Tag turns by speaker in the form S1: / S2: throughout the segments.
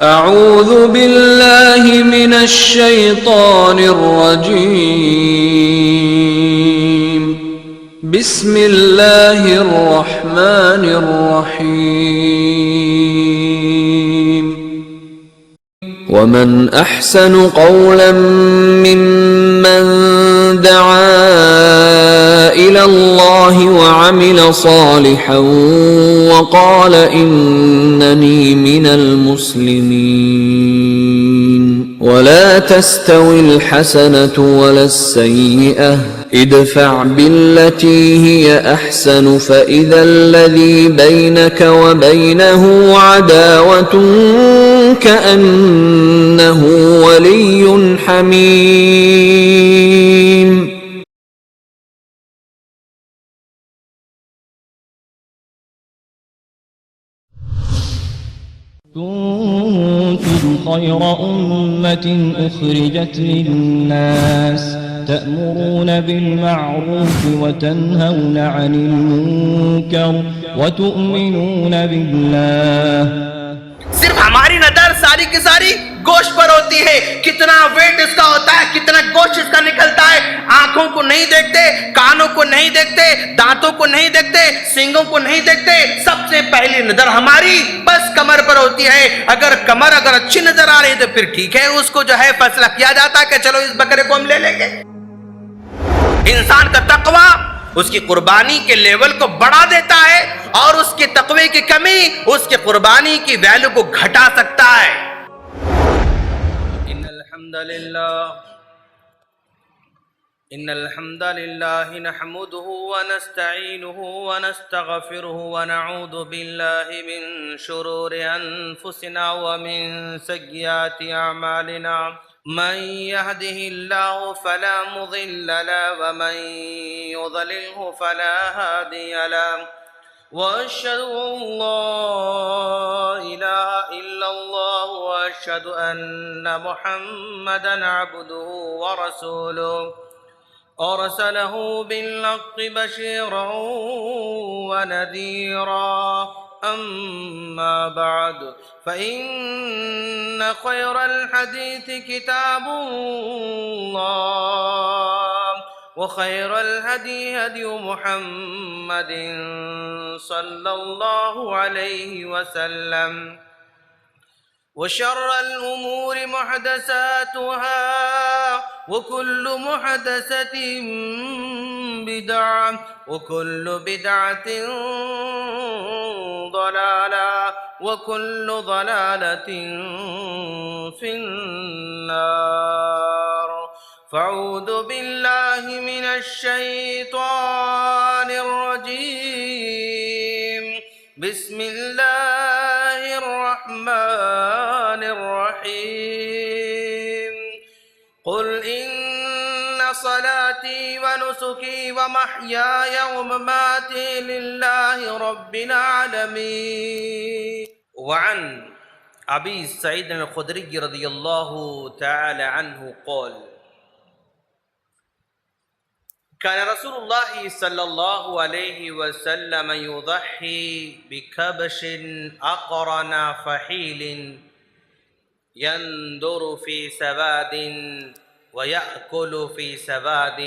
S1: اعوذ باللہ من الشیطان الرجیم بسم اللہ الرحمن الرحیم ومن احسن قولا ممن دعا الى اللہ وعمل صالحا وقال اننی من المسلمین ولا تستوی الحسنة ولا السیئة ادفع بالتي هي احسن فاذا الذي بينك وبينه عداوة كأنه ولي حميم
S2: كنتم خير أمة أخرجت للناس تأمرون بالمعروف وتنهون عن المنكر وتؤمنون بالله.
S3: صرف ہماری نظر ساری کی ساری گوشت پر ہوتی ہے. کتنا ویٹ اس کا ہوتا ہے, کتنا گوشت اس کا نکلتا ہے. آنکھوں کو نہیں دیکھتے, کانوں کو نہیں دیکھتے, دانتوں کو نہیں دیکھتے, سینگوں کو نہیں دیکھتے. سب سے پہلی نظر ہماری بس کمر پر ہوتی ہے. اگر کمر اچھی نظر آ رہی ہے تو پھر ٹھیک ہے, اس کو جو ہے فیصلہ کیا جاتا ہے کہ چلو اس بکرے کو ہم لے لیں گے. انسان کا تقوی اس کی قربانی کے لیول کو بڑھا دیتا ہے, اور اس کے تقوی کی کمی اس کے قربانی کی ویلیو کو گھٹا سکتا ہے. ان الحمد للہ نحمده ونستعینه ونستغفره ونعوذ باللہ من شرور انفسنا ومن سیئات اعمالنا. من يهده الله فلا مضل له ومن يضلله فلا هادي له. وأشهد أن لا إله إلا الله وأشهد أن محمدا عبده ورسوله أرسله بالحق بشيرا ونذيرا. أما بعد فإن خير الحديث كتاب الله وخير الهدي هدي محمد صلى الله عليه وسلم وشر الأمور محدثاتها وكل محدثة بدعة وكل بدعة ضلالة وكل ضلالة في النار. فاعوذ بالله من الشيطان الرجيم. بسم الله الرحمن الرحيم. قل إن صلاتي ونسكي ومحياي ومماتي لله رب العالمين. وعن أبي سعيد الخدري رضي الله تعالى عنه قال كان رسول الله صلى الله عليه وسلم يضحي بكبش أقرن فحيل يندر في سواد ويأكل في سواد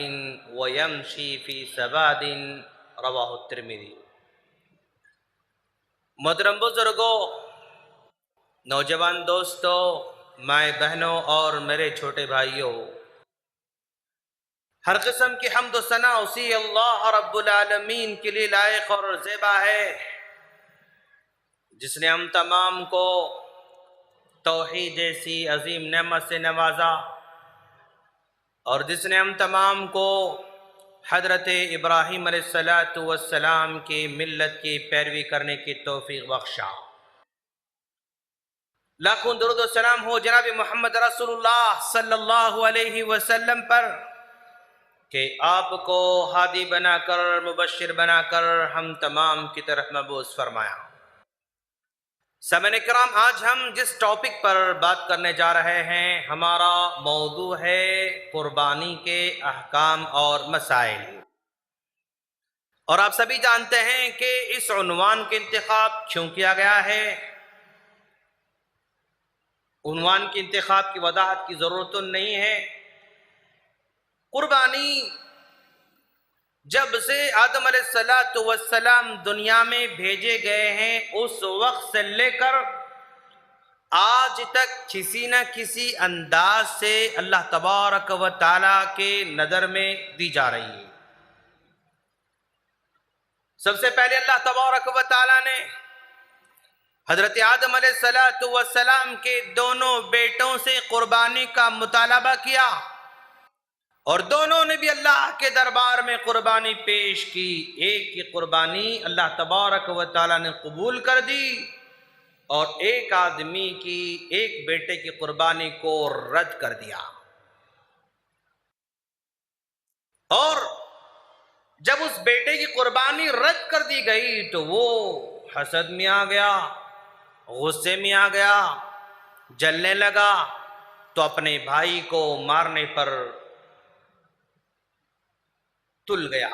S3: ويمشي في سواد. رواہ الترمذی. محترم بزرگوں, نوجوان دوستوں, مائیں بہنوں اور میرے چھوٹے بھائیوں, ہر قسم کی حمد و ثنا اسی اللہ رب العالمین کے لیے لائق اور زیبا ہے جس نے ہم تمام کو توحید جیسی عظیم نعمت سے نوازا, اور جس نے ہم تمام کو حضرت ابراہیم علیہ السلام کی ملت کی پیروی کرنے کی توفیق بخشا. لاکھوں درود و سلام ہو جناب محمد رسول اللہ صلی اللہ علیہ وسلم پر کہ آپ کو ہادی بنا کر, مبشر بنا کر ہم تمام کی طرف مبعوث فرمایا. سامعین کرام, آج ہم جس ٹاپک پر بات کرنے جا رہے ہیں ہمارا موضوع ہے قربانی کے احکام اور مسائل. اور آپ سبھی جانتے ہیں کہ اس عنوان کے انتخاب کیوں کیا گیا ہے. عنوان کی انتخاب کی وضاحت کی ضرورت تو نہیں ہے۔ قربانی جب سے آدم علیہ السلام دنیا میں بھیجے گئے ہیں اس وقت سے لے کر آج تک کسی نہ کسی انداز سے اللہ تبارک و تعالیٰ کے نظر میں دی جا رہی ہے۔ سب سے پہلے اللہ تبارک و تعالیٰ نے حضرت آدم علیہ السلام کے دونوں بیٹوں سے قربانی کا مطالبہ کیا، اور دونوں نے بھی اللہ کے دربار میں قربانی پیش کی۔ ایک کی قربانی اللہ تبارک و تعالیٰ نے قبول کر دی، اور ایک آدمی کی، ایک بیٹے کی قربانی کو رد کر دیا۔ اور جب اس بیٹے کی قربانی رد کر دی گئی تو وہ حسد میں آ گیا، غصے میں آ گیا، جلنے لگا، تو اپنے بھائی کو مارنے پر تل گیا۔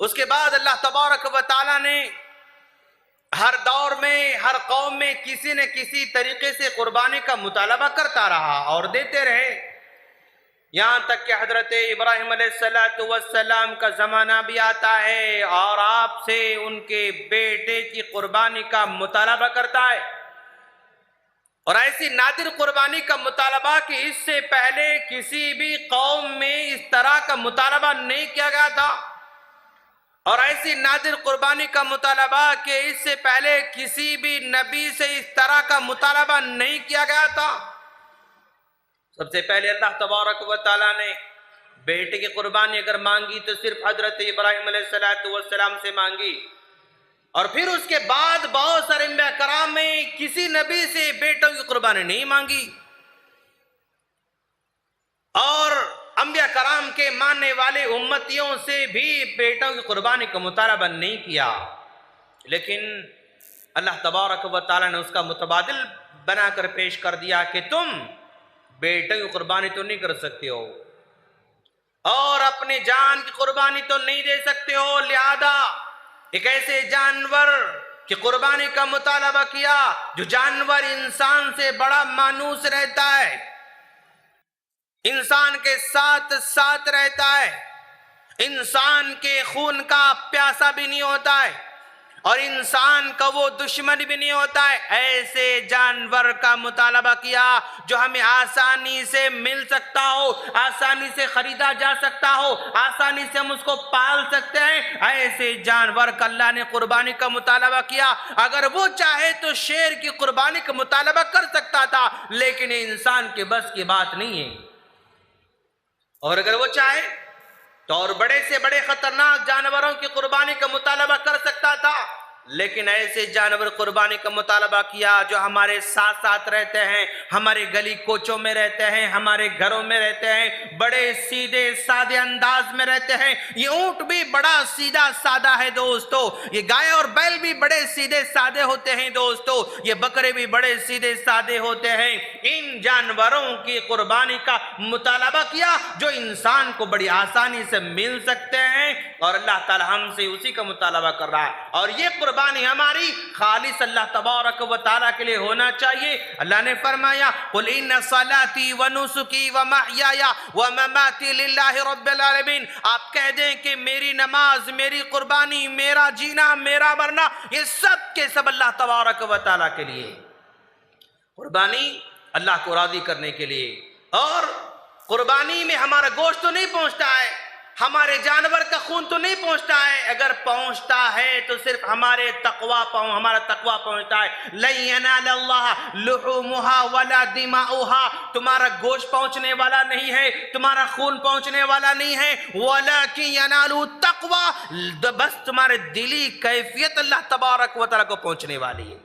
S3: اس کے بعد اللہ تبارک و تعالیٰ نے ہر دور میں، ہر قوم میں کسی نہ کسی طریقے سے قربانی کا مطالبہ کرتا رہا اور دیتے رہے، یہاں تک کہ حضرت ابراہیم علیہ السلام کا زمانہ بھی آتا ہے اور آپ سے ان کے بیٹے کی قربانی کا مطالبہ کرتا ہے، اور ایسی نادر قربانی کا مطالبہ کہ اس سے پہلے کسی بھی قوم میں اس طرح کا مطالبہ نہیں کیا گیا تھا، اور ایسی نادر قربانی کا مطالبہ کہ اس سے پہلے کسی بھی نبی سے اس طرح کا مطالبہ نہیں کیا گیا تھا۔ سب سے پہلے اللہ تبارک و تعالیٰ نے بیٹے کی قربانی اگر مانگی تو صرف حضرت ابراہیم علیہ السلام سے مانگی، اور پھر اس کے بعد بہت سارے انبیاء کرام میں کسی نبی سے بیٹوں کی قربانی نہیں مانگی، اور انبیاء کرام کے ماننے والے امتیوں سے بھی بیٹوں کی قربانی کا مطالبہ نہیں کیا، لیکن اللہ تبارک و تعالیٰ نے اس کا متبادل بنا کر پیش کر دیا کہ تم بیٹوں کی قربانی تو نہیں کر سکتے ہو، اور اپنی جان کی قربانی تو نہیں دے سکتے ہو، لہذا ایک ایسے جانور کی قربانی کا مطالبہ کیا جو جانور انسان سے بڑا مانوس رہتا ہے، انسان کے ساتھ ساتھ رہتا ہے، انسان کے خون کا پیاسا بھی نہیں ہوتا ہے، اور انسان کا وہ دشمن بھی نہیں ہوتا ہے۔ ایسے جانور کا مطالبہ کیا جو ہمیں آسانی سے مل سکتا ہو، آسانی سے خریدا جا سکتا ہو، آسانی سے ہم اس کو پال سکتے ہیں، ایسے جانور کا اللہ نے قربانی کا مطالبہ کیا۔ اگر وہ چاہے تو شیر کی قربانی کا مطالبہ کر سکتا تھا، لیکن انسان کے بس کی بات نہیں ہے، اور اگر وہ چاہے تو اور بڑے سے بڑے خطرناک جانوروں کی قربانی کا مطالبہ کر سکتا تھا، لیکن ایسے جانور قربانی کا مطالبہ کیا جو ہمارے ساتھ ساتھ رہتے ہیں، ہمارے گلی کوچوں میں رہتے ہیں، ہمارے گھروں میں رہتے ہیں، بڑے سیدھے سادے انداز میں رہتے ہیں۔ یہ اونٹ بھی بڑا سیدھا سادہ ہے دوستو، یہ گائے اور بیل بھی بڑے سیدھے سادے ہوتے ہیں دوستو، یہ بکرے بھی بڑے سیدھے سادے ہوتے ہیں۔ ان جانوروں کی قربانی کا مطالبہ کیا جو انسان کو بڑی آسانی سے مل سکتے ہیں، اور اللہ تعالی ہم سے اسی کا مطالبہ کر رہا ہے، اور یہ قربانی ہماری خالص اللہ تبارک و تعالیٰ کے لیے ہونا چاہیے۔ اللہ نے فرمایا قُلْ إِنَّ صَلَاتِي وَنُسُكِي وَمَحْيَايَ وَمَمَاتِي لِلَّهِ رَبِّ الْعَالَمِينَ، آپ کہہ دیں کہ میری نماز، میری قربانی، میرا جینا، میرا مرنا، یہ سب کے سب اللہ تبارک و تعالیٰ کے لیے۔ قربانی اللہ کو راضی کرنے کے لیے، اور قربانی میں ہمارا گوشت تو نہیں پہنچتا ہے، ہمارے جانور کا خون تو نہیں پہنچتا ہے، اگر پہنچتا ہے تو صرف ہمارا تقوی پہنچتا ہے۔ لَن يَنَالَ اللَّهَ لُحُومُهَا وَلَا دِمَاؤُهَا، تمہارا گوشت پہنچنے والا نہیں ہے، تمہارا خون پہنچنے والا نہیں ہے، وَلَكِنْ يَنَالُ التَّقْوَى، بس تمہارے دلی کیفیت اللہ تبارک و تعالیٰ کو پہنچنے والی ہے۔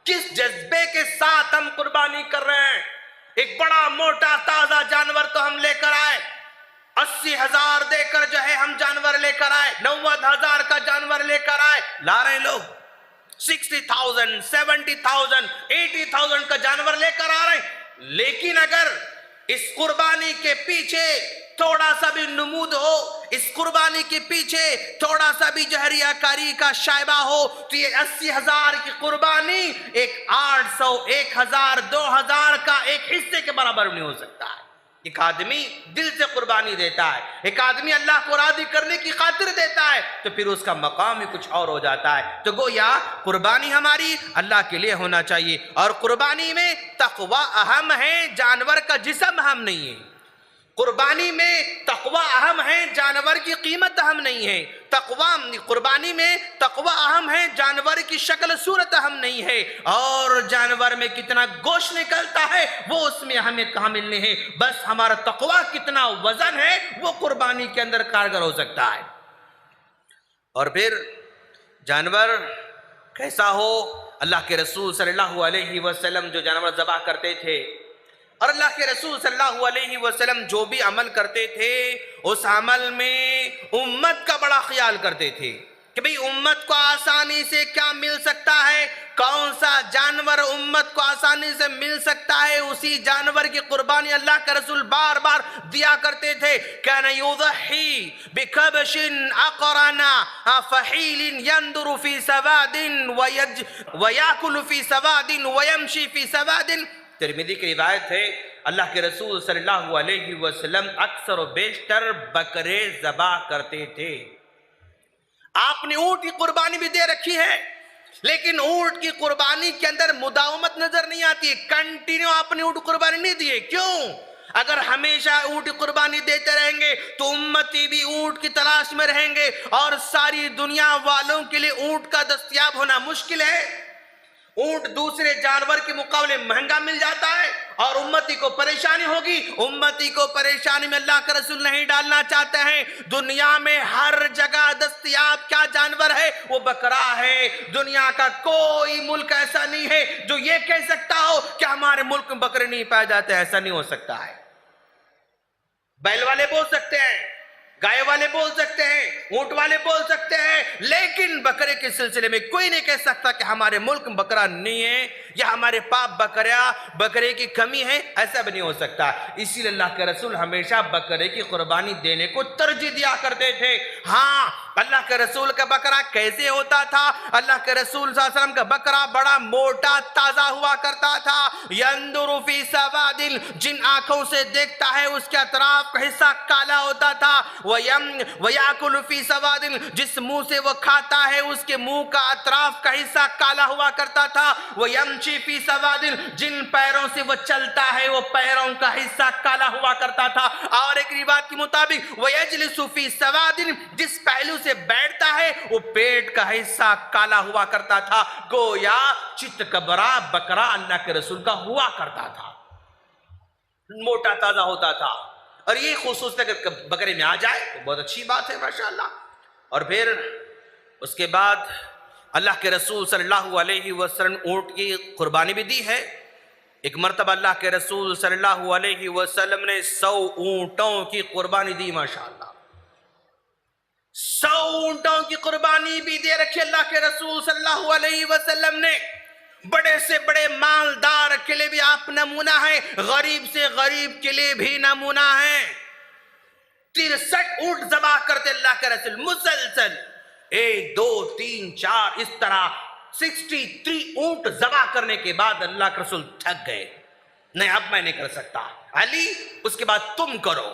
S3: کس جذبے کے ساتھ ہم قربانی کر رہے ہیں؟ ایک بڑا موٹا تازہ جانور تو ہم لے کر آئے، 80,000 دے کر جو ہے ہم جانور لے کر آئے، 90,000 کا جانور لے کر آئے، لا رہے ہیں لوگ 60,000 70,000 80,000 کا جانور لے کر آ رہے ہیں، لیکن اگر اس قربانی کے پیچھے تھوڑا سا بھی نمود ہو، اس قربانی کے پیچھے تھوڑا سا بھی جہریہ کاری کا شائبہ ہو تو یہ 80,000 کی قربانی ایک 800 1000 2000 کا ایک حصے کے برابر نہیں ہو سکتا ہے۔ ایک آدمی دل سے قربانی دیتا ہے، ایک آدمی اللہ کو راضی کرنے کی خاطر دیتا ہے، تو پھر اس کا مقام ہی کچھ اور ہو جاتا ہے۔ تو گویا قربانی ہماری اللہ کے لیے ہونا چاہیے، اور قربانی میں تقوی اہم ہے، جانور کا جسم اہم نہیں ہے۔ قربانی میں تقوی اہم ہے، جانور کی قیمت اہم نہیں ہے۔ قربانی میں تقوی اہم ہے، جانور کی شکل صورت اہم نہیں ہے، اور جانور میں کتنا گوشت نکلتا ہے وہ اس میں ہمیں کہاں ملنے ہے، بس ہمارا تقوی کتنا وزن ہے وہ قربانی کے اندر کارگر ہو سکتا ہے۔ اور پھر جانور کیسا ہو؟ اللہ کے رسول صلی اللہ علیہ وسلم جو جانور ذبح کرتے تھے، اور اللہ کے رسول صلی اللہ علیہ وسلم جو بھی عمل کرتے تھے اس عمل میں امت کا بڑا خیال کرتے تھے کہ بھئی امت کو آسانی سے کیا مل سکتا ہے، کون سا جانور امت کو آسانی سے مل سکتا ہے، اسی جانور کی قربانی اللہ کے رسول بار بار دیا کرتے تھے۔ کان یضحی بکبش اقرن فحیل ينظر فی سواد ویاکل فی سواد ویمشی فی سواد۔ ترمذی کی روایت ہے، اللہ کے رسول صلی اللہ علیہ وسلم اکثر و بیشتر بکرے ذبح کرتے تھے۔ آپ نے اونٹ کی قربانی بھی دے رکھی ہے، لیکن اونٹ کی قربانی کے اندر مداومت نظر نہیں آتی ہے، کنٹینیو آپ نے اونٹ قربانی نہیں دیے۔ کیوں؟ اگر ہمیشہ اونٹ کی قربانی دیتے رہیں گے تو امتی بھی اونٹ کی تلاش میں رہیں گے، اور ساری دنیا والوں کے لیے اونٹ کا دستیاب ہونا مشکل ہے۔ اونٹ دوسرے جانور کے مقابلے مہنگا مل جاتا ہے، اور امتی کو پریشانی ہوگی۔ امتی کو پریشانی میں اللہ کا رسول نہیں ڈالنا چاہتے ہیں۔ دنیا میں ہر جگہ دستیاب کیا جانور ہے؟ وہ بکرا ہے۔ دنیا کا کوئی ملک ایسا نہیں ہے جو یہ کہہ سکتا ہو کہ ہمارے ملک میں بکرے نہیں پائے جاتے، ایسا نہیں ہو سکتا ہے۔ بیل والے بول سکتے ہیں، گائے والے بول سکتے ہیں، اونٹ والے بول سکتے ہیں، لیکن بکرے کے سلسلے میں کوئی نہیں کہہ سکتا کہ ہمارے ملک میں بکرا نہیں ہے، یا ہمارے پاس بکرے کی کمی ہے، ایسا بھی نہیں ہو سکتا۔ اسی لیے اللہ کے رسول ہمیشہ بکرے کی قربانی دینے کو ترجیح دیا کرتے تھے۔ ہاں، اللہ کے رسول کا بکرا کیسے ہوتا تھا؟ اللہ کے رسول صلی اللہ علیہ وسلم کا بکرا بڑا موٹا تازہ ہوا کرتا تھا۔ ينظر فی سواد، جن آنکھوں سے دیکھتا ہے اس کے اطراف کا حصہ کالا ہوتا تھا۔ وَيَأْكُلُ فِي سَوَادٍ، جس منہ سے وہ کھاتا ہے اس کے منہ کا اطراف کا حصہ کالا ہوا کرتا تھا۔ وَيَمْشِي فِي سَوَادٍ، جن پیروں سے وہ چلتا ہے وہ پیروں کا حصہ کالا ہوا کرتا تھا۔ اور ایک روایت کے مطابق وَيَجْلِسُ فِي سَوَادٍ، جس پہلو سے بیٹھتا ہے وہ پیٹ کا حصہ کالا ہوا کرتا تھا۔ گویا چت کبرا بکرا اللہ کے رسول کا ہوا کرتا تھا، موٹا تازہ ہوتا تھا، اور یہ خصوصیت اگر بکرے میں آ جائے تو بہت اچھی بات ہے ماشاءاللہ۔ اور پھر اس کے بعد اللہ کے رسول صلی اللہ علیہ وسلم اونٹ کی قربانی بھی دی ہے۔ ایک مرتبہ اللہ کے رسول صلی اللہ علیہ وسلم نے 100 اونٹوں کی قربانی دی ماشاءاللہ۔ 100 اونٹوں کی قربانی بھی دے رکھی اللہ کے رسول صلی اللہ علیہ وسلم نے۔ بڑے سے بڑے مالدار کے لیے بھی آپ نمونہ ہیں، غریب سے غریب کے لیے بھی نمونہ ہیں۔ 63 اونٹ ذبح کرتے اللہ کے رسول مسلسل، 1 2 3 4 اس طرح 63 اونٹ ذبح کرنے کے بعد اللہ کے رسول تھک گئے، نہیں اب میں نہیں کر سکتا، علی اس کے بعد تم کرو۔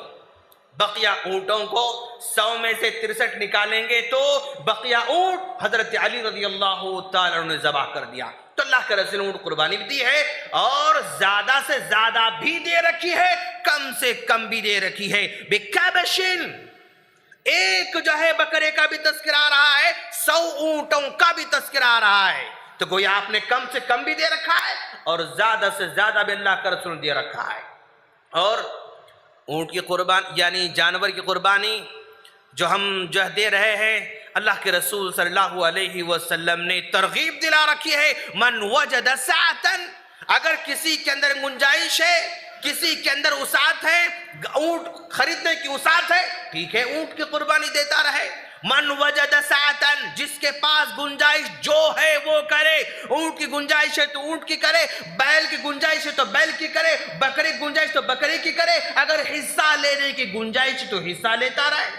S3: بقیہ اونٹوں کو 100 میں سے 63 نکالیں گے تو بقیہ اونٹ حضرت علی رضی اللہ تعالیٰ عنہ نے ذبح کر دیا۔ تو اللہ کے رسول نے اونٹ قربانی بھی دی ہے، اور زیادہ سے زیادہ بھی دے رکھی ہے، کم سے کم بھی دے رکھی ہے۔ بکبشن، ایک جو ہے بکرے کا بھی تذکرہ آ رہا ہے، 100 اونٹوں کا بھی تذکرہ آ رہا ہے۔ تو گویا آپ نے کم سے کم بھی دے رکھا ہے، اور زیادہ سے زیادہ بھی اللہ کا رسول نے دے رکھا ہے۔ اور اونٹ کی قربانی یعنی جانور کی قربانی جو ہم دے رہے ہیں، اللہ کے رسول صلی اللہ علیہ وسلم نے ترغیب دلا رکھی ہے، من وجد سعتن، اگر کسی کے اندر گنجائش ہے، کسی کے اندر وسعت ہے، اونٹ خریدنے کی وسعت ہے، ٹھیک ہے اونٹ کی قربانی دیتا رہے۔ من وجد سعتن، جس کے پاس گنجائش جو ہے وہ کرے، اونٹ کی گنجائش ہے تو اونٹ کی کرے، بیل کی گنجائش ہے تو بیل کی کرے، بکرے کی گنجائش تو بکرے کی کرے، اگر حصہ لینے کی گنجائش تو حصہ لیتا رہے۔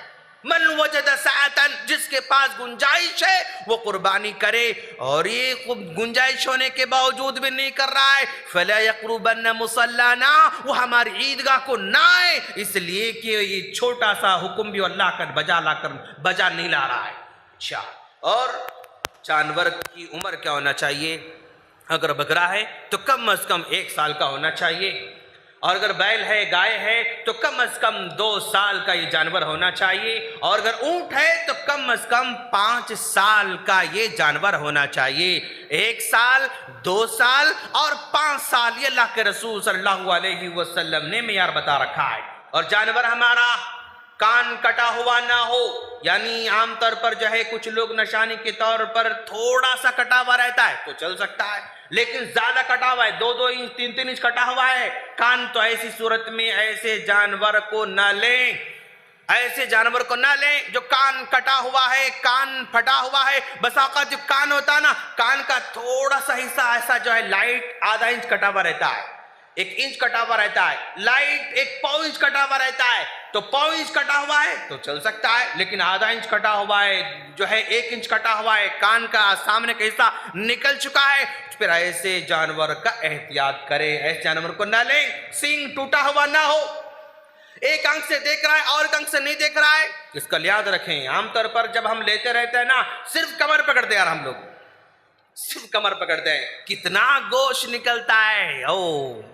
S3: من وجد سعتن، جس کے پاس گنجائش ہے وہ قربانی کرے، اور یہ گنجائش ہونے کے باوجود بھی نہیں کر رہا ہے فلا یقربن مصلانا، وہ ہماری عیدگاہ کو نہ آئے، اس لیے کہ یہ چھوٹا سا حکم بھی اللہ کا بجا نہیں لا رہا ہے۔ اچھا، اور جانور کی عمر کیا ہونا چاہیے؟ اگر بکرا ہے تو کم از کم 1 سال کا ہونا چاہیے، اور اگر بیل ہے، گائے ہے، تو کم از کم 2 سال کا یہ جانور ہونا چاہیے، اور اگر اونٹ ہے تو کم از کم 5 سال کا یہ جانور ہونا چاہیے۔ 1 سال، 2 سال اور 5 سال، یہ اللہ کے رسول صلی اللہ علیہ وسلم نے معیار بتا رکھا ہے۔ اور جانور ہمارا کان کٹا ہوا نہ ہو، یعنی عام طور پر جو ہے کچھ لوگ نشانی کے طور پر تھوڑا سا کٹا ہوا رہتا ہے تو چل سکتا ہے، لیکن زیادہ کٹا ہوا ہے، 2 انچ 3 انچ کٹا ہوا ہے کان، تو ایسی صورت میں ایسے جانور کو نہ لیں، ایسے جانور کو نہ لیں جو کان کٹا ہوا ہے، کان پھٹا ہوا ہے۔ بس اوقات جو کان ہوتا ہے نا، کان کا تھوڑا سا حصہ ایسا جو ہے لائٹ ½ انچ کٹا ہوا رہتا ہے، 1 انچ کٹا ہوا رہتا ہے، لائٹ 1 پاؤ انچ کٹا ہوا رہتا ہے، تو پاؤ انچ کٹا ہوا ہے تو چل سکتا ہے، لیکن ½ انچ کٹا ہوا ہے، جو ہے 1 انچ کٹا ہوا ہے، کان کا سامنے کا حصہ نکل چکا ہے، پھر ایسے جانور کا احتیاط کرے، ایسے جانور کو نہ لیں۔ سینگ ٹوٹا ہوا نہ ہو، ایک آنکھ سے دیکھ رہا ہے اور ایک آنکھ سے نہیں دیکھ رہا ہے، اس کا لحاظ رکھیں۔ عام طور پر جب ہم لیتے رہتے ہیں نا، صرف کمر پکڑتے ہیں، ہم لوگ صرف کمر پکڑتے ہیں، کتنا گوشت نکلتا ہے،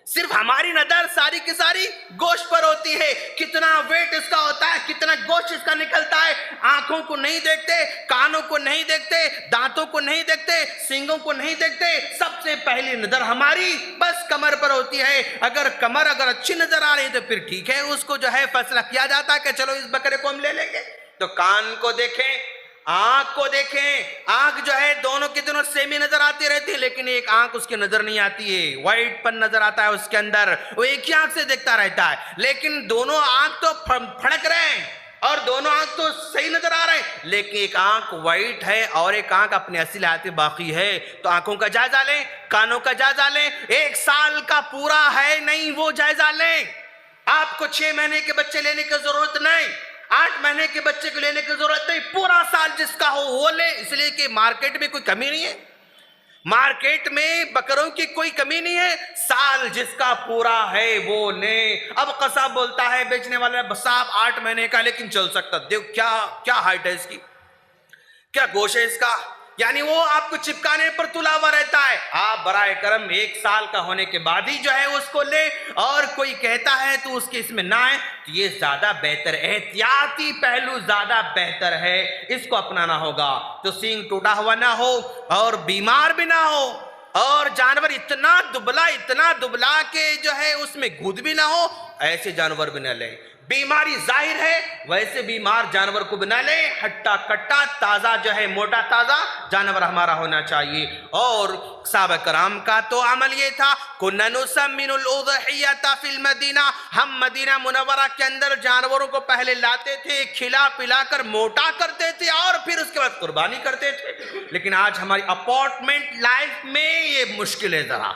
S3: صرف ہماری نظر ساری کی ساری گوشت پر ہوتی ہے، کتنا ویٹ اس کا ہوتا ہے، کتنا گوشت اس کا نکلتا ہے، آنکھوں کو نہیں دیکھتے، کانوں کو نہیں دیکھتے، دانتوں کو نہیں دیکھتے، سینگوں کو نہیں دیکھتے، سب سے پہلی نظر ہماری بس کمر پر ہوتی ہے۔ اگر کمر اچھی نظر آ رہی ہے تو پھر ٹھیک ہے، اس کو جو ہے فیصلہ کیا جاتا ہے کہ چلو اس بکرے کو ہم لے لیں گے۔ تو کان کو دیکھیں، آنکھ کو دیکھیں، آنکھ جو ہے دونوں کی دونوں سیمی نظر آتی رہتی ہے، لیکن ایک آنکھ اس کی نظر نہیں آتی ہے، وائٹ پن نظر آتا ہے اس کے اندر، وہ ایک ہی آنکھ سے دیکھتا رہتا ہے، لیکن دونوں آنکھ تو پھڑک رہے ہیں اور دونوں آنکھ تو صحیح نظر آ رہے ہیں، لیکن ایک آنکھ وائٹ ہے اور ایک آنکھ اپنے اصل حالت میں باقی ہے۔ تو آنکھوں کا جائزہ لیں، کانوں کا جائزہ لیں، 1 سال کا پورا ہے نہیں وہ جائزہ لیں۔ آپ کو 6 مہینے کے بچے لینے کی ضرورت نہیں، 8 مہینے کے بچے کو لینے کی ضرورت نہیں، پورا سال جس کا ہو وہ لے، اس لیے کہ مارکیٹ میں کوئی کمی نہیں ہے، مارکیٹ میں بکروں کی کوئی کمی نہیں ہے، سال جس کا پورا ہے وہ لیں۔ اب قصاب بولتا ہے بیچنے والا، صاحب 8 مہینے کا لیکن چل سکتا، دیکھ کیا ہائٹ ہے اس کی، کیا گوشت ہے اس کا، یعنی وہ آپ کو چپکانے پر تلا ہوا رہتا ہے۔ آپ برائے کرم 1 سال کا ہونے کے بعد ہی جو ہے اس کو لے، اور کوئی کہتا ہے تو اس کے اس میں نہ آئے، تو یہ زیادہ بہتر، احتیاطی پہلو زیادہ بہتر ہے، اس کو اپنانا ہوگا۔ تو سینگ ٹوٹا ہوا نہ ہو اور بیمار بھی نہ ہو، اور جانور اتنا دبلا کہ جو ہے اس میں گود بھی نہ ہو، ایسے جانور بھی نہ لیں۔ بیماری ظاہر ہے ویسے بیمار جانور کو بنا لے، ہٹا کٹا تازہ جو ہے موٹا تازہ جانور ہمارا ہونا چاہیے۔ اور صحابہ کرام کا تو عمل یہ تھا، کُنَّا نُسَمِّنُ الْأُضْحِيَّةَ فِي الْمَدِينَةِ، ہم مدینہ منورہ کے اندر جانوروں کو پہلے لاتے تھے، کھلا پلا کر موٹا کرتے تھے اور پھر اس کے بعد قربانی کرتے تھے۔ لیکن آج ہماری اپارٹمنٹ لائف میں یہ مشکل ہے، ذرا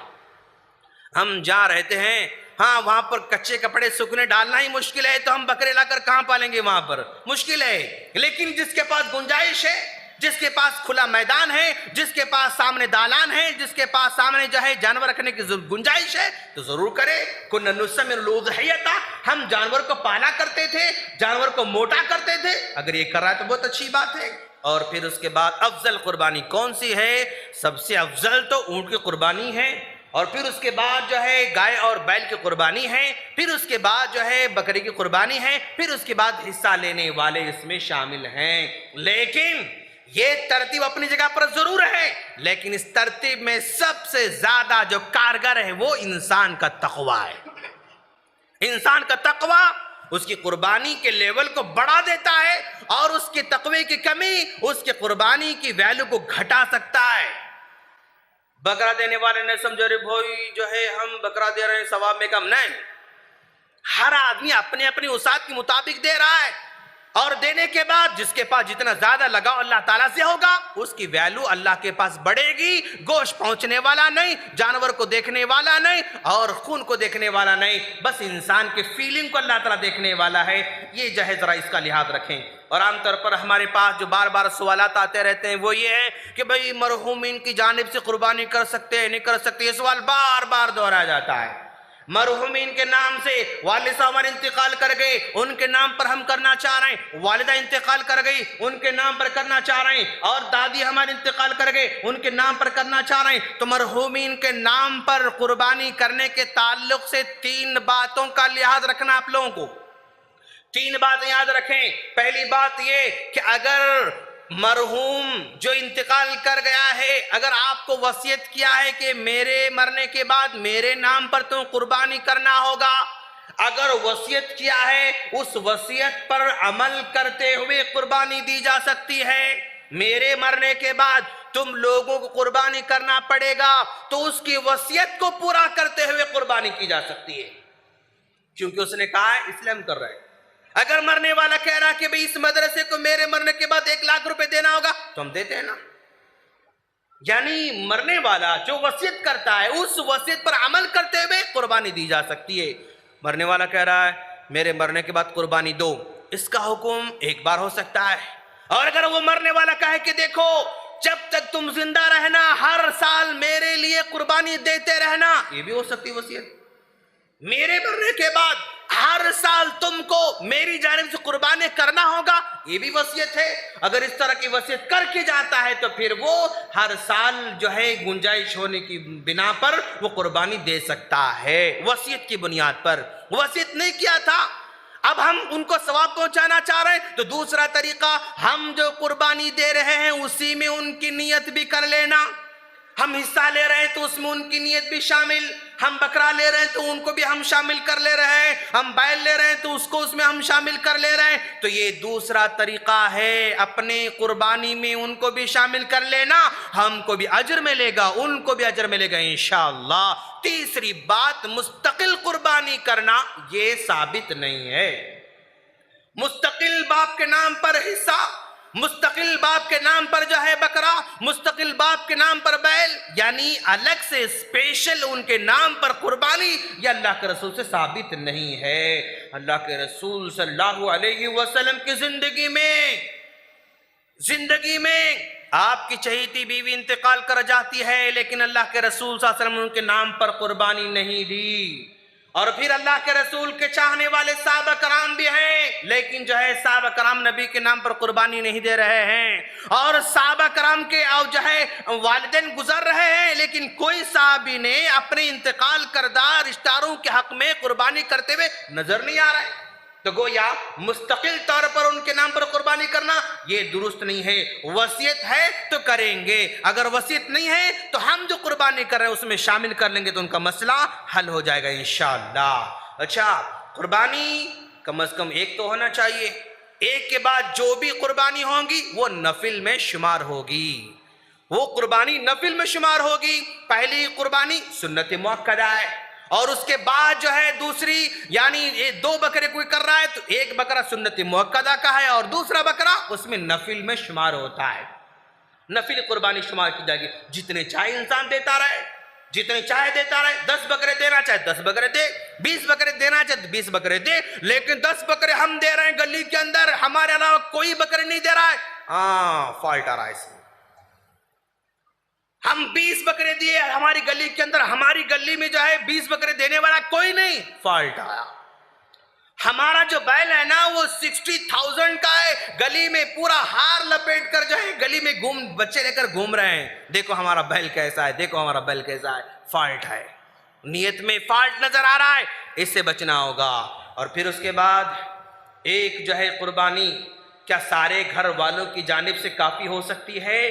S3: ہم جہاں رہتے ہیں ہاں وہاں پر کچے کپڑے سکھنے ڈالنا ہی مشکل ہے، تو ہم بکرے لا کر کہاں پالیں گے، وہاں پر مشکل ہے۔ لیکن جس کے پاس گنجائش ہے، جس کے پاس کھلا میدان ہے، جس کے پاس سامنے دالان ہے، جس کے پاس سامنے جو ہے جانور رکھنے کی گنجائش ہے، تو ضرور کرے۔ کُنَّا نُسَمِّنُ الْأُضْحِيَّةَ، ہم جانور کو پالا کرتے تھے، جانور کو موٹا کرتے تھے، اگر یہ کر رہا ہے تو بہت اچھی بات ہے۔ اور پھر اس کے بعد افضل قربانی کون سی ہے؟ سب سے افضل تو اونٹ کی قربانی ہے، اور پھر اس کے بعد جو ہے گائے اور بیل کی قربانی ہے، پھر اس کے بعد جو ہے بکری کی قربانی ہے، پھر اس کے بعد حصہ لینے والے اس میں شامل ہیں۔ لیکن یہ ترتیب اپنی جگہ پر ضرور ہے، لیکن اس ترتیب میں سب سے زیادہ جو کارگر ہے وہ انسان کا تقوی ہے۔ انسان کا تقوی اس کی قربانی کے لیول کو بڑھا دیتا ہے، اور اس کے تقوی کی کمی اس کے قربانی کی ویلیو کو گھٹا سکتا ہے۔ بکرا دینے والے نے سمجھو رے بھائی جو ہے ہم بکرا دے رہے ہیں ثواب میں کم نہیں، ہر آدمی اپنے اپنی وسعت کے مطابق دے رہا ہے۔ اور دینے کے بعد جس کے پاس جتنا زیادہ لگاؤ اللہ تعالیٰ سے ہوگا اس کی ویلیو اللہ کے پاس بڑھے گی. گوشت پہنچنے والا نہیں, جانور کو دیکھنے والا نہیں, اور خون کو دیکھنے والا نہیں, بس انسان کے فیلنگ کو اللہ تعالیٰ دیکھنے والا ہے. یہ جو ہے ذرا اس کا لحاظ رکھیں. اور عام طور پر ہمارے پاس جو بار بار سوالات آتے رہتے ہیں وہ یہ ہے کہ بھئی مرحومین کی جانب سے قربانی کر سکتے ہیں نہیں کر سکتے. یہ سوال بار بار دہرایا جاتا ہے. مرحومین کے نام سے والد صاحب ہمارے انتقال کر گئے, ان کے نام پر ہم کرنا چاہ رہے ہیں. والدہ انتقال کر گئی, ان کے نام پر کرنا چاہ رہے ہیں. اور دادی ہمارے انتقال کر گئے, ان کے نام پر کرنا چاہ رہے ہیں. تو مرحومین کے نام پر قربانی کرنے کے تعلق سے 3 باتوں کا لحاظ رکھنا آپ لوگوں کو. 3 باتیں یاد رکھیں. پہلی بات یہ کہ اگر مرحوم جو انتقال کر گیا ہے اگر آپ کو وصیت کیا ہے کہ میرے مرنے کے بعد میرے نام پر تم قربانی کرنا ہوگا, اگر وصیت کیا ہے اس وصیت پر عمل کرتے ہوئے قربانی دی جا سکتی ہے. میرے مرنے کے بعد تم لوگوں کو قربانی کرنا پڑے گا تو اس کی وصیت کو پورا کرتے ہوئے قربانی کی جا سکتی ہے, کیونکہ اس نے کہا ہے اس لیے ہم کر رہے ہیں. اگر مرنے والا کہہ رہا کہ بھئی اس مدرسے کو میرے مرنے کے بعد 1 لاکھ روپے دینا ہوگا تو ہم دیتے ہیں نا. یعنی مرنے والا جو وصیت کرتا ہے اس وصیت پر عمل کرتے ہوئے قربانی دی جا سکتی ہے. مرنے والا کہہ رہا ہے میرے مرنے کے بعد قربانی دو, اس کا حکم 1 بار ہو سکتا ہے. اور اگر وہ مرنے والا کہے کہ دیکھو جب تک تم زندہ رہنا ہر سال میرے لیے قربانی دیتے رہنا, یہ بھی ہو سکتی وصیت. میرے مرنے کے بعد ہر سال تم کو میری جانب سے قربانی کرنا ہوگا, یہ بھی وصیت ہے. اگر اس طرح کی وصیت کر کے جاتا ہے تو پھر وہ ہر سال جو ہے گنجائش ہونے کی بنا پر وہ قربانی دے سکتا ہے, وصیت کی بنیاد پر. وصیت نہیں کیا تھا, اب ہم ان کو ثواب پہنچانا چاہ رہے ہیں تو دوسرا طریقہ ہم جو قربانی دے رہے ہیں اسی میں ان کی نیت بھی کر لینا. ہم حصہ لے رہے ہیں تو اس میں ان کی نیت بھی شامل, ہم بکرا لے رہے ہیں تو ان کو بھی ہم شامل کر لے رہے ہیں, ہم بیل لے رہے ہیں تو اس کو اس میں ہم شامل کر لے رہے ہیں. تو یہ دوسرا طریقہ ہے, اپنے قربانی میں ان کو بھی شامل کر لینا, ہم کو بھی اجر ملے گا ان کو بھی اجر ملے گا انشاءاللہ. تیسری بات مستقل قربانی کرنا یہ ثابت نہیں ہے. مستقل باپ کے نام پر حصہ, مستقل باپ کے نام پر جو ہے بکرا, مستقل باپ کے نام پر بیل, یعنی الگ سے اسپیشل ان کے نام پر قربانی, یہ اللہ کے رسول سے ثابت نہیں ہے. اللہ کے رسول صلی اللہ علیہ وسلم کی زندگی میں آپ کی چہیتی بیوی انتقال کر جاتی ہے لیکن اللہ کے رسول صلی اللہ علیہ وسلم ان کے نام پر قربانی نہیں دی. اور پھر اللہ کے رسول کے چاہنے والے صحابہ کرام بھی ہیں لیکن جو ہے صحابہ کرام نبی کے نام پر قربانی نہیں دے رہے ہیں, اور صحابہ کرام کے اور جو ہے والدین گزر رہے ہیں لیکن کوئی صحابی نے اپنے انتقال کردہ رشتہ داروں کے حق میں قربانی کرتے ہوئے نظر نہیں آ رہا ہے. تو گویا مستقل طور پر ان کے نام پر قربانی کرنا یہ درست نہیں ہے. وصیت ہے تو کریں گے, اگر وصیت نہیں ہے تو ہم جو قربانی کر رہے ہیں اس میں شامل کر لیں گے تو ان کا مسئلہ حل ہو جائے گا انشاءاللہ. اچھا, قربانی کم از کم 1 تو ہونا چاہیے, 1 کے بعد جو بھی قربانی ہوں گی وہ نفل میں شمار ہوگی, وہ قربانی نفل میں شمار ہوگی. پہلی قربانی سنت مؤکدہ ہے, اور اس کے بعد جو ہے دوسری, یعنی 2 بکرے کوئی کر رہا ہے تو 1 بکرا سنت مؤکدہ کا ہے اور دوسرا بکرا اس میں نفل میں شمار ہوتا ہے. نفل قربانی شمار کی جائے گی. جتنے چاہے انسان دیتا رہے, جتنے چاہے دیتا رہے. 10 بکرے دینا چاہے 10 بکرے دے, 20 بکرے دینا چاہے 20 بکرے دے, لیکن 10 بکرے ہم دے رہے ہیں گلی کے اندر, ہمارے علاوہ کوئی بکرے نہیں دے رہا ہے, فالٹ آ رہا ہے اس میں. ہم 20 بکرے دیے ہماری گلی کے اندر, ہماری گلی میں جو ہے 20 بکرے دینے والا کوئی نہیں, فالٹ آیا. ہمارا جو بیل ہے نا وہ 60,000 کا ہے, گلی میں پورا ہار لپیٹ کر جو ہے گلی میں بچے لے کر گھوم رہے ہیں, دیکھو ہمارا بیل کیسا ہے, دیکھو ہمارا بیل کیسا ہے. فالٹ ہے, نیت میں فالٹ نظر آ رہا ہے, اس سے بچنا ہوگا. اور پھر اس کے بعد ایک جو ہے قربانی کیا سارے گھر والوں کی جانب سے کافی ہو سکتی ہے؟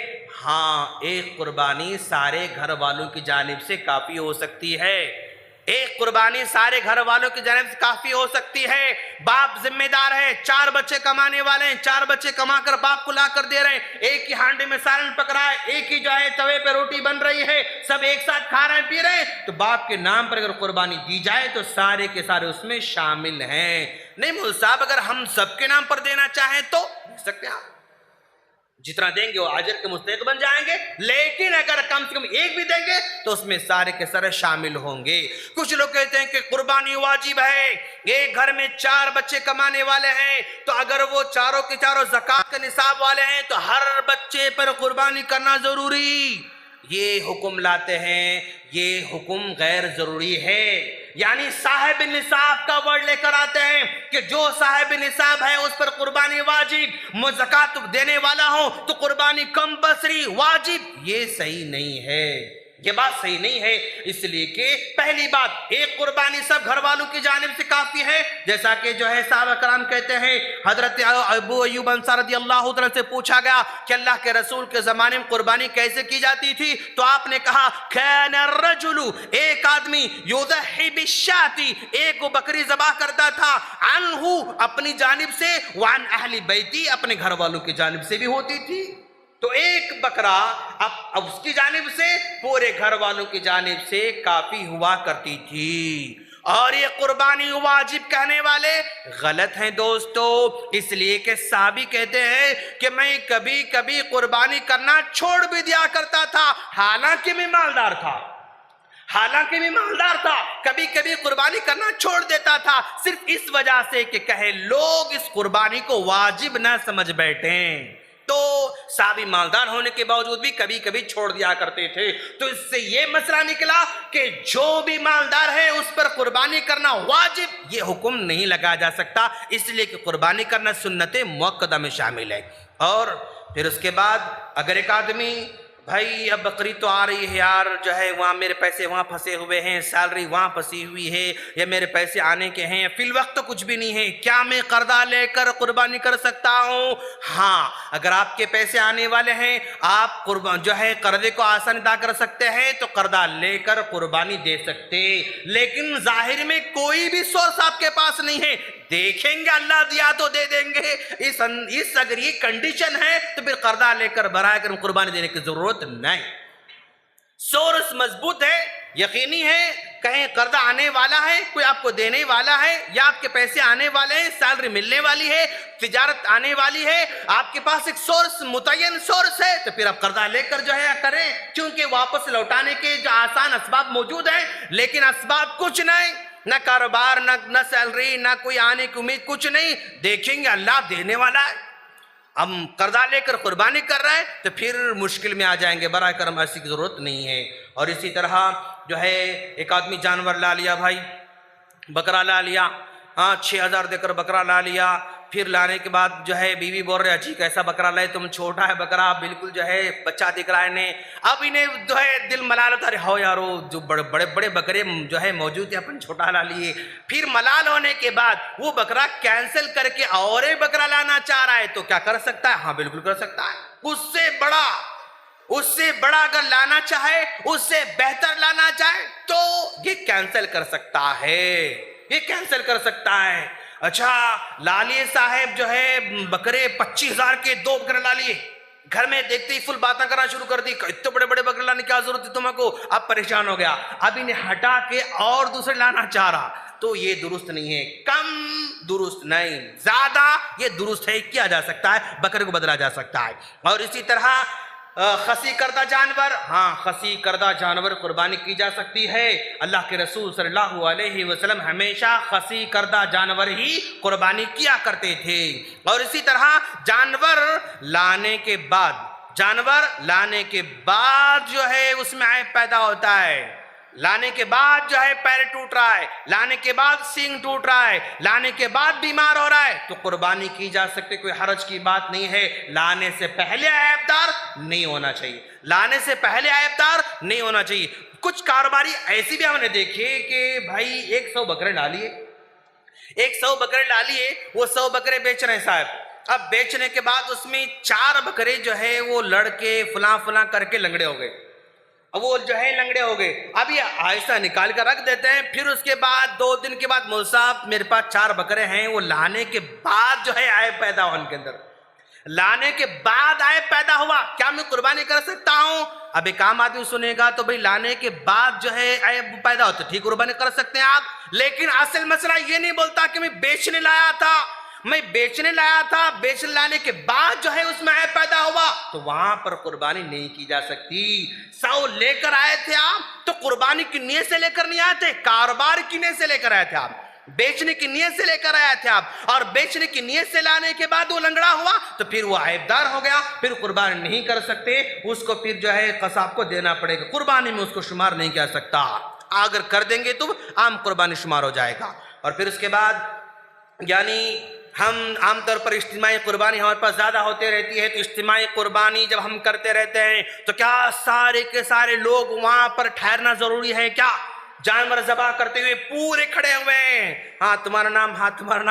S3: ہاں, 1 قربانی سارے گھر والوں کی جانب سے کافی ہو سکتی ہے. 1 قربانی سارے گھر والوں کی جانب سے کافی ہو سکتی ہے. باپ ذمہ دار ہے, 4 بچے کمانے والے ہیں, 4 بچے کما کر باپ کو لا کر دے رہے ہیں, ایک ہی ہانڈی میں سالن پک رہا ہے, ایک ہی جو ہے توے پہ روٹی بن رہی ہے, سب ایک ساتھ کھا رہے ہیں پی رہے ہیں, تو باپ کے نام پر اگر قربانی دی جائے تو سارے کے سارے اس میں شامل ہیں۔ نہیں مول صاحب اگر ہم سب کے نام پر دینا چاہیں تو دے سکتے ہیں آپ، جتنا دیں گے وہ اجر کے مستحق بن جائیں گے، لیکن اگر کم سے کم ایک بھی دیں گے تو اس میں سارے کے سارے شامل ہوں گے۔ کچھ لوگ کہتے ہیں کہ قربانی واجب ہے، ایک گھر میں 4 بچے کمانے والے ہیں تو اگر وہ چاروں کے چاروں زکوٰۃ کے نصاب والے ہیں تو ہر بچے پر قربانی کرنا ضروری، یہ حکم لاتے ہیں، یہ حکم غیر ضروری ہے۔ یعنی صاحب نصاب کا ورڈ لے کر آتے ہیں کہ جو صاحب نصاب ہے اس پر قربانی واجب، میں زکوٰۃ دینے والا ہوں تو قربانی کمپلسری واجب، یہ صحیح نہیں ہے، یہ بات صحیح نہیں ہے۔ اس لیے کہ پہلی بات ایک قربانی سب گھر والوں کی جانب سے کافی ہے، جیسا کہ جو ہے صحابہ کرام کہتے ہیں، حضرت ابو ایوب انصاری رضی اللہ عنہ سے پوچھا گیا کہ اللہ کے رسول کے زمانے میں قربانی کیسے کی جاتی تھی، تو آپ نے کہا کان الرجل، ایک آدمی یضحی بالشاۃ، ایک وہ بکری ذبح کرتا تھا، عنہ اپنی جانب سے، وعن اہل بیتی اپنے گھر والوں کی جانب سے بھی ہوتی تھی۔ تو ایک بکرا اب اس کی جانب سے پورے گھر والوں کی جانب سے کافی ہوا کرتی تھی، اور یہ قربانی واجب کہنے والے غلط ہیں دوستو، اس لیے کہ صحابی کہتے ہیں کہ میں کبھی کبھی قربانی کرنا چھوڑ بھی دیا کرتا تھا، حالانکہ میں مالدار تھا، کبھی کبھی قربانی کرنا چھوڑ دیتا تھا، صرف اس وجہ سے کہ کہے لوگ اس قربانی کو واجب نہ سمجھ بیٹھیں، تو صحابی مالدار ہونے کے باوجود بھی کبھی کبھی چھوڑ دیا کرتے تھے۔ تو اس سے یہ مسئلہ نکلا کہ جو بھی مالدار ہے اس پر قربانی کرنا واجب، یہ حکم نہیں لگایا جا سکتا، اس لیے کہ قربانی کرنا سنت مؤکدہ میں شامل ہے۔ اور پھر اس کے بعد اگر ایک آدمی بھائی اب بقری تو آ رہی ہے یار، جو ہے وہاں میرے پیسے وہاں پھنسے ہوئے ہیں، سیلری وہاں پھنسی ہوئی ہے، یا میرے پیسے آنے کے ہیں، فی الوقت تو کچھ بھی نہیں ہے، کیا میں قرضہ لے کر قربانی کر سکتا ہوں؟ ہاں، اگر آپ کے پیسے آنے والے ہیں، آپ جو ہے قرضے کو آسان ادا کر سکتے ہیں تو قرضہ لے کر قربانی دے سکتے، لیکن ظاہر میں کوئی بھی سورس آپ کے پاس نہیں ہے، دیکھیں گے اللہ دیا تو دے دیں گے، اس اگر یہ کنڈیشن ہے تو پھر قرضہ لے کر برائے کرم قربانی دینے کی ضرورت نہیں۔ سورس مضبوط ہے، یقینی ہے، کہیں قرضہ آنے والا ہے، کوئی آپ کو دینے والا ہے، یا آپ کے پیسے آنے والے ہیں، سیلری ملنے والی ہے، تجارت آنے والی ہے، آپ کے پاس ایک سورس متعین سورس ہے، تو پھر آپ قرضہ لے کر جو ہے کریں، کیونکہ واپس لوٹانے کے جو آسان اسباب موجود ہیں، لیکن اسباب کچھ نہیں، نہ کاروبار، نہ سیلری، نہ کوئی آنے کی امید، کچھ نہیں، دیکھیں گے اللہ دینے والا ہے، ہم قرضہ لے کر قربانی کر رہے ہیں تو پھر مشکل میں آ جائیں گے، برائے کرم ایسی کی ضرورت نہیں ہے۔ اور اسی طرح جو ہے ایک آدمی جانور لا لیا، بھائی بکرا لا لیا، 6,000 دے کر بکرا لا لیا، پھر لانے کے بعد جو ہے بیوی بول رہے اجی کیسا بکرا لائے تم، چھوٹا ہے بکرا، بالکل جو ہے بچہ دکھ رہا ہے انہیں، اب انہیں جو ہے دل ملال ارے ہو یارو جو بڑے بڑے بکرے جو ہے موجود ہیں اپن چھوٹا لا لیے، پھر ملال ہونے کے بعد وہ بکرا کینسل کر کے اور ایک بکرا لانا چاہ رہا ہے تو کیا کر سکتا ہے؟ ہاں بالکل کر سکتا ہے، اس سے بڑا اگر لانا چاہے، اس سے بہتر لانا چاہے تو یہ کینسل کر سکتا ہے، اچھا لالیے صاحب جو ہے بکرے 25,000 کے 2 بکرے لا لیے، گھر میں دیکھتے ہی فل باتیں کرنا شروع کر دی، اتنے بڑے بڑے بکرے لانے کی کیا ضرورت ہے تمہیں کو، اب پریشان ہو گیا، اب انہیں ہٹا کے اور دوسرے لانا چاہ رہا، تو یہ درست نہیں ہے، کم درست نہیں، زیادہ یہ درست ہے، کیا جا سکتا ہے، بکرے کو بدلا جا سکتا ہے۔ اور اسی طرح خسی کردہ جانور، ہاں خسی کردہ جانور قربانی کی جا سکتی ہے، اللہ کے رسول صلی اللہ علیہ وسلم ہمیشہ خسی کردہ جانور ہی قربانی کیا کرتے تھے۔ اور اسی طرح جانور لانے کے بعد جو ہے اس میں عیب پیدا ہوتا ہے، لانے کے بعد جو ہے پیر ٹوٹ رہا ہے، لانے کے بعد سینگ ٹوٹ رہا ہے، لانے کے بعد بیمار ہو رہا ہے تو قربانی کی جا سکتی، کوئی حرج کی بات نہیں ہے، لانے سے پہلے عیبدار نہیں ہونا چاہیے، کچھ کاروباری ایسی بھی ہم نے دیکھے کہ بھائی 100 بکرے لا لیے، وہ 100 بکرے بیچ رہے ہیں صاحب، اب بیچنے کے بعد اس میں 4 بکرے جو ہے وہ لڑ کے فلاں کر کے لنگڑے ہو گئے، اب یہ آہستہ نکال کر رکھ دیتے ہیں، پھر اس کے بعد 2 دن کے بعد مول صاحب میرے پاس 4 بکرے ہیں، وہ لانے کے بعد جو ہے عیب پیدا ہو ان کے اندر، لانے کے بعد عیب پیدا ہوا، کیا میں قربانی کر سکتا ہوں؟ اب ایک عام آدمی سنے گا تو بھئی لانے کے بعد جو ہے عیب پیدا ہو تو ٹھیک قربانی کر سکتے ہیں آپ، لیکن اصل مسئلہ یہ نہیں بولتا کہ میں بیچنے لایا تھا، بیچنے لانے کے بعد جو ہے اس میں عیب پیدا ہوا تو وہاں پر قربانی نہیں کی جا سکتی۔ 100 لے کر آئے تھے آپ تو قربانی کی نیت سے لے کر نہیں آئے تھے، کاروبار کی نیت سے لے کر آئے تھے آپ، بیچنے کی نیت سے لے کر آئے تھے آپ، اور بیچنے کی نیت سے لانے کے بعد وہ لنگڑا ہوا تو پھر وہ عیبدار ہو گیا، پھر قربانی نہیں کر سکتے، اس کو پھر جو ہے قصاب کو دینا پڑے گا، قربانی میں اس کو شمار نہیں کیا سکتا، اگر کر دیں گے تو عام قربانی شمار ہو جائے گا۔ اور پھر اس کے بعد یعنی ہم عام طور پر اجتماعی قربانی ہمارے پاس زیادہ ہوتے رہتی ہے، تو اجتماعی قربانی جب ہم کرتے رہتے ہیں تو کیا سارے کے سارے لوگ وہاں پر ٹھہرنا ضروری ہے کیا؟ جانور ذبح کرتے ہوئے پورے کھڑے ہوئے ہیں، ہاں تمہارا نام، ہاں تمہارا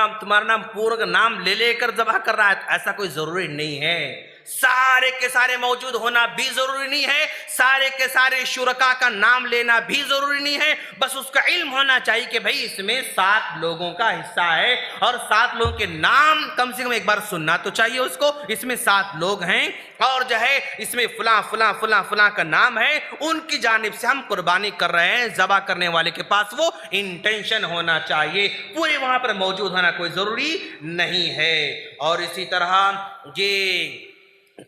S3: نام، پورا کا نام لے کر ذبح کر رہا ہے، ایسا کوئی ضروری نہیں ہے۔ سارے کے سارے موجود ہونا بھی ضروری نہیں ہے، سارے کے سارے شرکاء کا نام لینا بھی ضروری نہیں ہے، بس اس کا علم ہونا چاہیے کہ بھئی اس میں 7 لوگوں کا حصہ ہے، اور 7 لوگوں کے نام کم سے کم ایک بار سننا تو چاہیے اس کو، اس میں 7 لوگ ہیں اور جو ہے اس میں فلاں فلاں فلاں فلاں کا نام ہے، ان کی جانب سے ہم قربانی کر رہے ہیں، ذبح کرنے والے کے پاس وہ انٹینشن ہونا چاہیے، پورے وہاں پر موجود ہونا کوئی ضروری نہیں ہے۔ اور اسی طرح یہ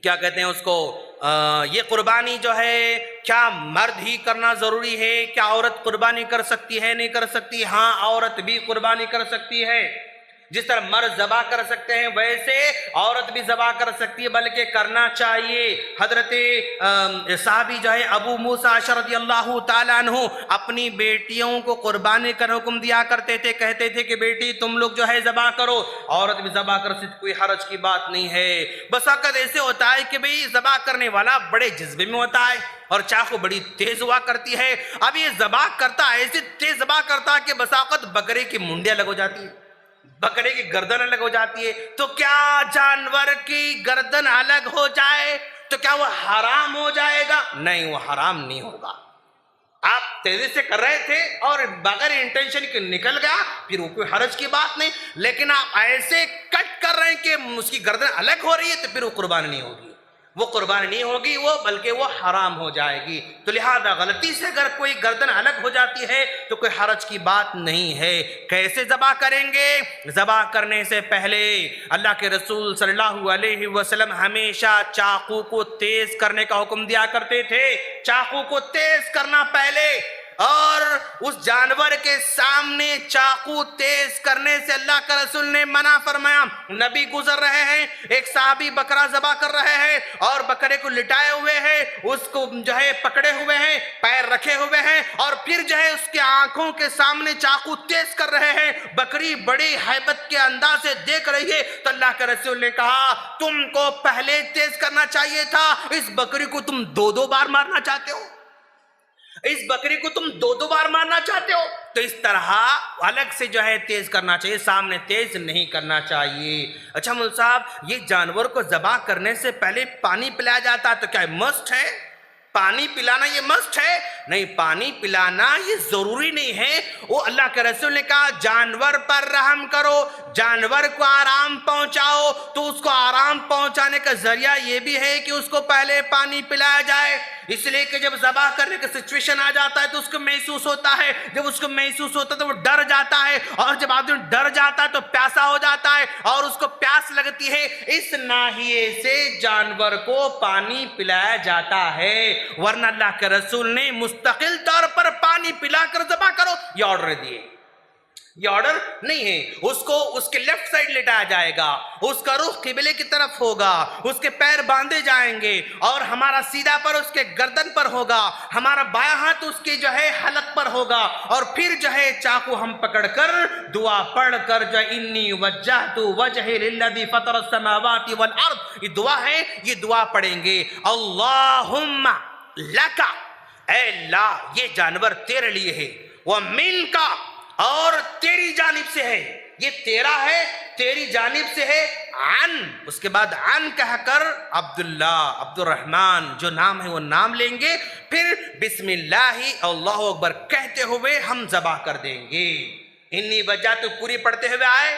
S3: کیا کہتے ہیں اس کو، یہ قربانی جو ہے کیا مرد ہی کرنا ضروری ہے، کیا عورت قربانی کر سکتی ہے نہیں کر سکتی؟ ہاں عورت بھی قربانی کر سکتی ہے، جس طرح مرد ذبح کر سکتے ہیں ویسے عورت بھی ذبح کر سکتی ہے، بلکہ کرنا چاہیے۔ حضرت صحابی جو ہے ابو موسیٰ اشعری رضی اللہ تعالیٰ عنہ اپنی بیٹیوں کو قربانی کا حکم دیا کرتے تھے، کہتے تھے کہ بیٹی تم لوگ جو ہے ذبح کرو، عورت بھی ذبح کر سکتی، کوئی حرج کی بات نہیں ہے۔ بس اوقات ایسے ہوتا ہے کہ بھئی ذبح کرنے والا بڑے جذبے میں ہوتا ہے اور چاقو بڑی تیز ہوا کرتی ہے، اب یہ ذبح کرتا ایسے تیز ذبح کرتا کہ بس اوقات بکرے کی منڈیاں الگ ہو جاتی ہے، بکرے کی گردن الگ ہو جاتی ہے، تو کیا جانور کی گردن الگ ہو جائے تو کیا وہ حرام ہو جائے گا؟ نہیں، وہ حرام نہیں ہوگا۔ آپ تیزی سے کر رہے تھے اور بغیر انٹینشن کے نکل گیا، پھر وہ کوئی حرج کی بات نہیں، لیکن آپ ایسے کٹ کر رہے ہیں کہ اس کی گردن الگ ہو رہی ہے تو پھر وہ قربانی نہیں ہوگی، وہ قربانی نہیں ہوگی، وہ بلکہ وہ حرام ہو جائے گی۔ تو لہذا غلطی سے اگر کوئی گردن الگ ہو جاتی ہے تو کوئی حرج کی بات نہیں ہے۔ کیسے ذبح کریں گے؟ ذبح کرنے سے پہلے اللہ کے رسول صلی اللہ علیہ وسلم ہمیشہ چاقو کو تیز کرنے کا حکم دیا کرتے تھے، چاقو کو تیز کرنا پہلے، اور اس جانور کے سامنے چاقو تیز کرنے سے اللہ کا رسول نے منع فرمایا۔ نبی گزر رہے ہیں، ایک صحابی بکرا ذبح کر رہے ہیں اور بکرے کو لٹائے ہوئے ہیں، اس کو جو ہے پکڑے ہوئے ہیں، پیر رکھے ہوئے ہیں، اور پھر جو ہے اس کے آنکھوں کے سامنے چاقو تیز کر رہے ہیں، بکری بڑی ہیبت کے انداز سے دیکھ رہی ہے، تو اللہ کے رسول نے کہا تم کو پہلے تیز کرنا چاہیے تھا، اس بکری کو تم 2 بار مارنا چاہتے ہو، اس بکری کو تم 2 بار مارنا چاہتے ہو، تو اس طرح الگ سے جو ہے تیز کرنا چاہیے، سامنے تیز نہیں کرنا چاہیے۔ اچھا مول صاحب، یہ جانور کو ذبح کرنے سے پہلے پانی پلایا جاتا ہے تو کیا مسٹ ہے؟ پانی پلانا یہ مسٹ ہے؟ نہیں، پانی پلانا یہ ضروری نہیں ہے، وہ اللہ کے رسول نے کہا جانور پر رحم کرو، جانور کو آرام پہنچاؤ، تو اس کو آرام پہنچانے کا ذریعہ یہ بھی ہے کہ اس کو پہلے پانی پلایا جائے، اس لیے کہ جب ذبح کرنے کا سچویشن آ جاتا ہے تو اس کو محسوس ہوتا ہے، جب اس کو محسوس ہوتا ہے تو وہ ڈر جاتا ہے، اور جب آدمی ڈر جاتا ہے تو پیاسا ہو جاتا ہے اور اس کو پیاس لگتی ہے، اس ناحیے سے جانور کو پانی پلایا جاتا ہے، ورنہ اللہ کے رسول نے مستقل طور پر پانی پلا کر ذبح کرو یہ آرڈر دیے، یہ آرڈر نہیں ہے۔ اس کو اس کے لیفٹ سائڈ لٹایا جائے گا، اس کا رخ قبلے کی طرف ہوگا، اس کے پیر باندھے جائیں گے، اور ہمارا سیدھا پر اس کے گردن پر ہوگا، ہمارا بایاں ہاتھ اس کی جو ہے حلق پر ہوگا، اور پھر جو ہے چاقو ہم پکڑ کر دعا پڑھ کر جو انی وجہت وجہی للذی فطر السماوات والارض، یہ دعا ہے، یہ دعا پڑھیں گے، اللہم لکا، اے اللہ یہ جانور تیرے لیے ہے، ومنکا، اور تیری جانب سے ہے، یہ تیرا ہے، تیری جانب سے ہے، عن، اس کے بعد عن کہہ کر عبداللہ، عبد الرحمن جو نام ہے وہ نام لیں گے، پھر بسم اللہ اللہ اکبر کہتے ہوئے ہم ذبح کر دیں گے۔ انی وجہ تو پوری پڑھتے ہوئے آئے،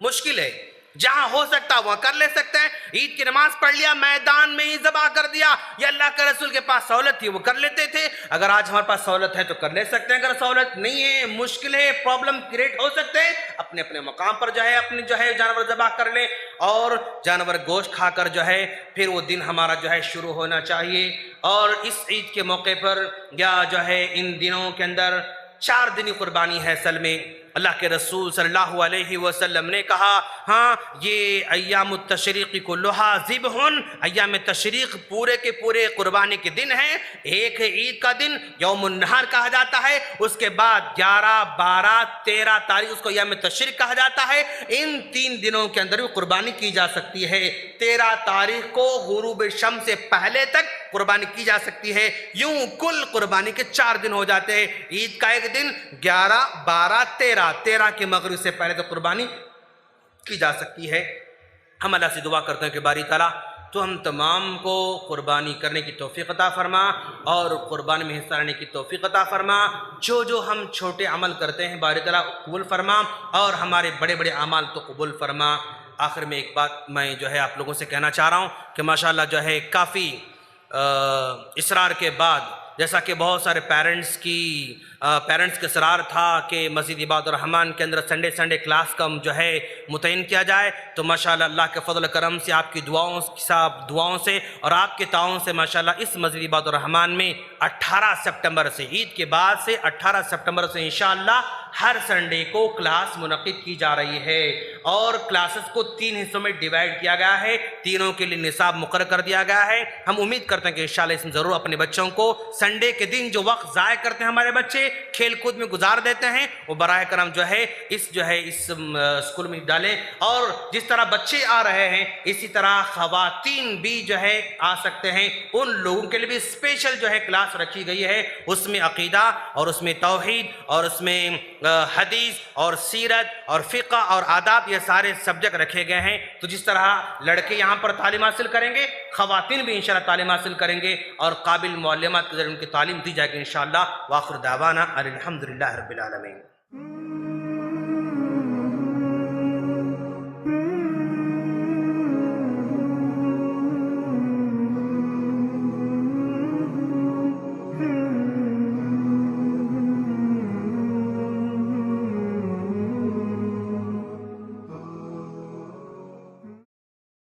S3: مشکل ہے. جہاں ہو سکتا وہاں کر لے سکتے ہیں. عید کی نماز پڑھ لیا, میدان میں ہی ذبح کر دیا. یہ اللہ کے رسول کے پاس سہولت تھی, وہ کر لیتے تھے. اگر آج ہمارے پاس سہولت ہے تو کر لے سکتے ہیں. اگر سہولت نہیں ہے, مشکل ہے, پرابلم کریٹ ہو سکتے ہیں, اپنے اپنے مقام پر جو ہے اپنے جو ہے جانور ذبح کر لیں اور جانور گوشت کھا کر جو ہے پھر وہ دن ہمارا جو ہے شروع ہونا چاہیے. اور اس عید کے موقع پر یا جو ہے ان دنوں کے اندر 4 دنی قربانی ہے. اصل میں اللہ کے رسول صلی اللہ علیہ وسلم نے کہا ہاں یہ ایام التشریق کلھا ذبح, ایام تشریق پورے کے پورے قربانی کے دن ہیں. ایک ہے عید کا دن, یوم النحر کہا جاتا ہے. اس کے بعد 11, 12, 13 تاریخ اس کو ایام تشریق کہا جاتا ہے. ان 3 دنوں کے اندر بھی قربانی کی جا سکتی ہے. 13 تاریخ کو غروب شمس سے پہلے تک قربانی کی جا سکتی ہے. یوں کل قربانی کے 4 دن ہو جاتے ہیں. عید کا ایک دن 11, 12, 13 کے مغرب سے پہلے تو قربانی کی جا سکتی ہے. ہم اللہ سے دعا کرتے ہیں کہ باری تعالیٰ تو ہم تمام کو قربانی کرنے کی توفیق عطا فرما اور قربانی میں حصہ لینے کی توفیق عطا فرما. جو ہم چھوٹے عمل کرتے ہیں باری تعالیٰ قبول فرما اور ہمارے بڑے بڑے اعمال تو قبول فرما. آخر میں ایک بات میں جو ہے آپ لوگوں سے کہنا چاہ رہا ہوں کہ ماشاءاللہ جو ہے کافی اصرار کے بعد, جیسا کہ بہت سارے پیرنٹس کے اصرار تھا کہ مسجد عباد الرحمن کے اندر سنڈے کلاس کا جو ہے متعین کیا جائے, تو ماشاءاللہ اللہ کے فضل و کرم سے آپ کی دعاؤں سے اور آپ کے تعاون سے ماشاءاللہ اس مسجد عباد الرحمن میں 18 سپٹمبر سے, عید کے بعد سے 18 سپٹمبر سے انشاءاللہ ہر سنڈے کو کلاس منعقد کی جا رہی ہے. اور کلاسز کو 3 حصوں میں ڈیوائڈ کیا گیا ہے. تینوں کے لیے نصاب مقرر کر دیا گیا ہے. ہم امید کرتے ہیں کہ انشاءاللہ اس میں ضرور اپنے بچوں کو سنڈے کے دن جو وقت ضائع کرتے ہیں ہمارے بچے کھیل کود میں گزار دیتے ہیں, وہ براہ کرم جو ہے اس اسکول میں ڈالیں. اور جس طرح بچے آ رہے ہیں اسی طرح خواتین بھی جو ہے آ سکتے ہیں. ان لوگوں کے لیے بھی اسپیشل جو ہے کلاس رکھی گئی ہے. اس میں عقیدہ اور اس میں توحید اور اس میں حدیث اور سیرت اور فقہ اور آداب, یہ سارے سبجیکٹ رکھے گئے ہیں. تو جس طرح لڑکے یہاں پر تعلیم حاصل کریں گے, خواتین بھی انشاءاللہ تعلیم حاصل کریں گے اور قابل معلمات کے ذریعے ان کی تعلیم دی جائے گی انشاءاللہ. وآخر دعوانا الحمدللہ رب العالمین.